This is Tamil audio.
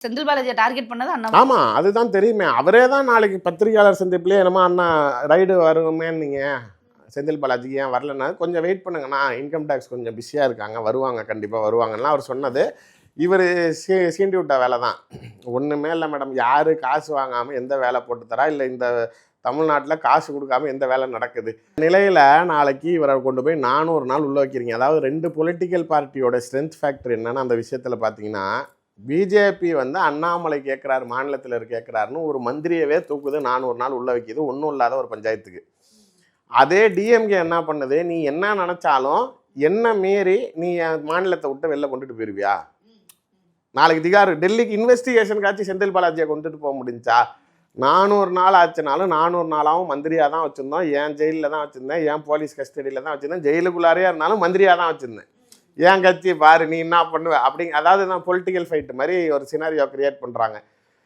செந்தில் பாலாஜியை டார்கெட் பண்ணது அண்ணா. ஆமா, அதுதான் தெரியுமே. அவரே தான் நாளைக்கு பத்திரிகையாளர் சந்திப்புலேயே என்னமா அண்ணா ரைடு வருமே, நீங்க செந்தில் பாலாஜிக்கு ஏன் வரலன்னா கொஞ்சம் வெயிட் பண்ணுங்கண்ணா, இன்கம் டேக்ஸ் கொஞ்சம் பிஸியாக இருக்காங்க, வருவாங்க, கண்டிப்பாக வருவாங்கன்னா அவர் சொன்னது. இவர் சீண்டி விட்ட வேலை தான். ஒன்றுமே இல்லை மேடம், யார் காசு வாங்காமல் எந்த வேலை போட்டு தரா, இல்லை இந்த தமிழ்நாட்டில் காசு கொடுக்காம எந்த வேலை நடக்குது நிலையில் நாளைக்கு இவரை கொண்டு போய் 400 நாள் உள்ள வைக்கிறீங்க. அதாவது 2 பொலிட்டிக்கல் பார்ட்டியோட ஸ்ட்ரென்த் ஃபேக்டர் என்னன்னு அந்த விஷயத்தில் பார்த்தீங்கன்னா, பிஜேபி வந்து அண்ணாமலை கேட்குறாரு, மாநிலத்தில் கேட்குறாருன்னு ஒரு மந்திரியவே தூக்குது, 400 நாள் உள்ள வைக்கிது, ஒன்றும் இல்லாத ஒரு பஞ்சாயத்துக்கு. அதே டிஎம்கே என்ன பண்ணுது, நீ என்ன நினச்சாலும் என்ன மீறி நீ மாநிலத்தை விட்டு வெளில கொண்டுட்டு போயிருவியா? நாளைக்கு திகார் டெல்லிக்கு இன்வெஸ்டிகேஷனுக்காச்சும் செந்தில் பாலாஜியை கொண்டுட்டு போக முடிஞ்சா? 400 நாள் ஆச்சுனாலும் 400 நாளாகவும் மந்திரியாக தான் வச்சுருந்தோம், ஏன் ஜெயிலில் தான் வச்சுருந்தேன், ஏன் போலீஸ் கஸ்டடியில் தான் வச்சுருந்தேன், ஜெயிலுக்குள்ளாரே இருந்தாலும் மந்திரியாக தான் வச்சுருந்தேன். ஏன் கட்சி பாரு நீ என்ன பண்ணுவ அப்படி, அதாவது நான் பொலிட்டிக்கல் ஃபைட்டு மாதிரி ஒரு சினாரியோ கிரியேட் பண்ணுறாங்க.